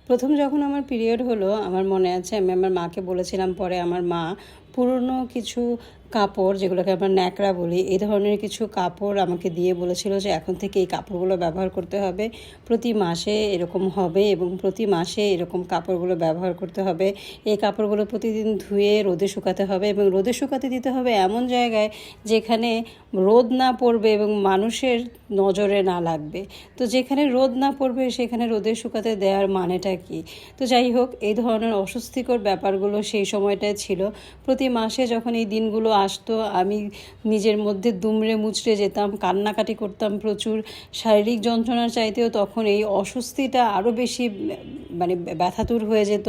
প্রথম যখন আমার পিরিয়ড হলো, আমার মনে আছে আমি আমার মাকে বলেছিলাম, পরে আমার মা পুরনো কিছু কাপড়, যেগুলোকে আমরা ন্যাকড়া বলি, এই ধরনের কিছু কাপড় আমাকে দিয়ে বলেছিল যে এখন থেকে এই কাপড়গুলো ব্যবহার করতে হবে, প্রতি মাসে এরকম হবে এবং প্রতি মাসে এরকম কাপড়গুলো ব্যবহার করতে হবে। এই কাপড়গুলো প্রতিদিন ধুয়ে রোদে শুকাতে হবে এবং রোদে শুকাতে দিতে হবে এমন জায়গায় যেখানে রোদ না পড়বে এবং মানুষের নজরে না লাগবে। তো যেখানে রোদ না পড়বে সেখানে রোদে শুকাতে দেওয়ার মানেটা কি? তো যাই হোক, এই ধরনের অস্বস্তিকর ব্যাপারগুলো সেই সময়টায় ছিল। প্রতি মাসে যখন এই দিনগুলো আসতো, আমি নিজের মধ্যে দুমড়ে মুচড়ে যেতাম, কান্নাকাটি করতাম প্রচুর। শারীরিক যন্ত্রণার চাইতেও তখন এই অস্বস্তিটা আরও বেশি মানে ব্যথাতুর হয়ে যেত।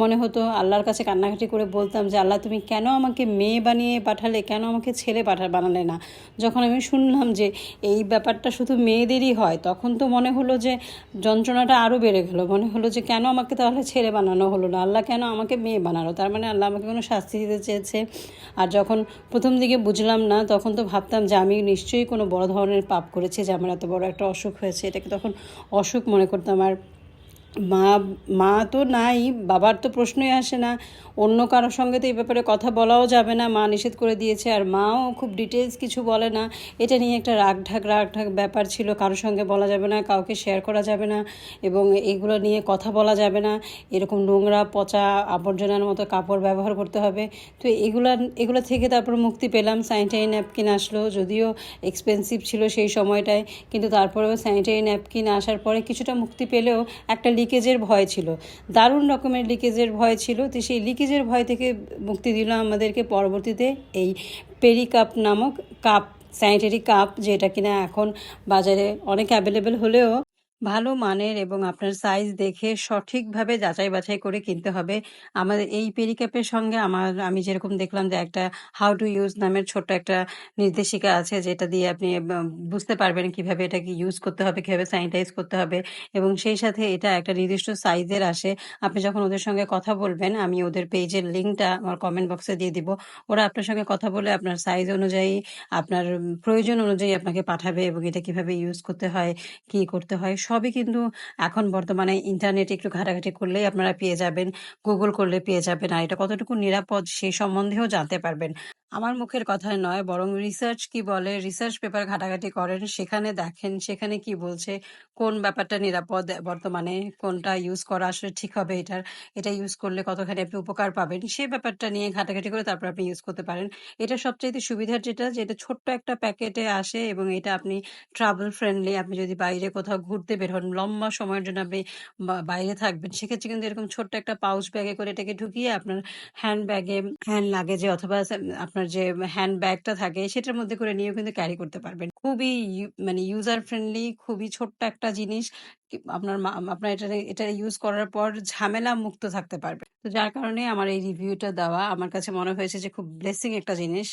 মনে হতো আল্লাহর কাছে কান্নাকাটি করে বলতাম যে আল্লাহ, তুমি কেন আমাকে মেয়ে বানিয়ে পাঠালে, কেন আমাকে ছেলে বানালে না? যখন আমি শুনলাম যে এই ব্যাপারটা শুধু মেয়েদেরই হয়, তখন তো মনে হলো যে যন্ত্রণাটা আরও বেড়ে গেল। মনে হলো যে কেন আমাকে তাহলে ছেলে বানানো হলো না, আল্লাহ কেন আমাকে মেয়ে বানালো? তার মানে আল্লাহ আমাকে কোনো শাস্তি দিতে চেয়েছে। আর যখন প্রথম দিকে বুঝলাম না, তখন তো ভাবতাম যে আমি নিশ্চয়ই কোনো বড় ধরনের পাপ করেছি যে আমার এত বড় একটা অসুখ হয়েছে। এটাকে তখন অসুখ মনে করতাম। আর মা মা তো নাই, বাবার তো প্রশ্নই আসে না। অন্য কারোর সঙ্গে তো এই ব্যাপারে কথা বলাও যাবে না, মা নিষেধ করে দিয়েছে। আর মাও খুব ডিটেলস কিছু বলে না। এটা নিয়ে একটা রাগঢাক ব্যাপার ছিল, কারোর সঙ্গে বলা যাবে না, কাউকে শেয়ার করা যাবে না এবং এগুলো নিয়ে কথা বলা যাবে না। এরকম নোংরা পচা আবর্জনার মতো কাপড় ব্যবহার করতে হবে। তো এগুলো থেকে তারপর মুক্তি পেলাম। স্যানিটারি ন্যাপকিন আসলো, যদিও এক্সপেন্সিভ ছিল সেই সময়টায়, কিন্তু তারপরেও স্যানিটারি ন্যাপকিন আসার পরে কিছুটা মুক্তি পেলেও একটা লিকেজের ভয় ছিল, দারুণ রকমের লিকেজের ভয় ছিল। তো সেই লিকেজের ভয় থেকে মুক্তি দিল আমাদেরকে পরবর্তীতে এই পেরিকাপ নামক কাপ, স্যানিটারি কাপ, যেটা কিনা এখন বাজারে অনেক অ্যাভেলেবেল হলেও ভালো মানের এবং আপনার সাইজ দেখে সঠিকভাবে যাচাই বাছাই করে কিনতে হবে। আমাদের এই পেরিক্যাপের সঙ্গে আমি যেরকম দেখলাম যে একটা হাউ টু ইউজ নামের ছোট্ট একটা নির্দেশিকা আছে, যেটা দিয়ে আপনি বুঝতে পারবেন কিভাবে এটাকে ইউজ করতে হবে, কিভাবে স্যানিটাইজ করতে হবে। এবং সেই সাথে এটা একটা নির্দিষ্ট সাইজের আসে। আপনি যখন ওদের সঙ্গে কথা বলবেন, আমি ওদের পেজের লিঙ্কটা আমার কমেন্ট বক্সে দিয়ে দিব। ওরা আপনার সঙ্গে কথা বলে আপনার সাইজ অনুযায়ী, আপনার প্রয়োজন অনুযায়ী আপনাকে পাঠাবে এবং এটা কিভাবে ইউজ করতে হয়, কি করতে হয়, সবই কিন্তু এখন বর্তমানে ইন্টারনেটে একটু ঘাটাঘাটি করলেই আপনারা পেয়ে যাবেন, গুগল করলে পেয়ে যাবেন। আর এটা কতটুকু নিরাপদ সেই সম্বন্ধেও জানতে পারবেন। আমার মুখের কথায় নয়, বরং রিসার্চ কি বলে, রিসার্চ পেপার ঘাটাঘাটি করেন, সেখানে দেখেন সেখানে কি বলছে, কোন ব্যাপারটা নিরাপদ বর্তমানে, কোনটা ইউজ করা আসলে ঠিক হবে, এটা ইউজ করলে কতখানি আপনি উপকার পাবেন, সেই ব্যাপারটা নিয়ে ঘাটাঘাটি করে তারপর আপনি ইউজ করতে পারেন। এটা সবচাইতে সুবিধার যেটা ছোট্ট একটা প্যাকেটে আসে এবং এটা আপনি ট্রাভেল ফ্রেন্ডলি। আপনি যদি বাইরে কোথাও ঘুরতে বের হন, লম্বা সময়ের জন্য আপনি বাইরে থাকবেন, সেক্ষেত্রে কিন্তু এরকম ছোট্ট একটা পাউচ ব্যাগে করে এটাকে ঢুকিয়ে আপনার হ্যান্ড ব্যাগে, হ্যান্ড লাগেজে, অথবা আপনার যে হ্যান্ড ব্যাগটা থাকে সেটার মধ্যে করে নিয়েও কিন্তু ক্যারি করতে পারবেন। খুবই মানে ইউজার ফ্রেন্ডলি, খুবই ছোট্ট একটা জিনিস। আপনার এটা ইউজ করার পর ঝামেলা মুক্ত থাকতে পারবে। তো যার কারণে আমার এই রিভিউটা দেওয়া, আমার কাছে মনে হয়েছে যে খুব ব্লেসিং একটা জিনিস।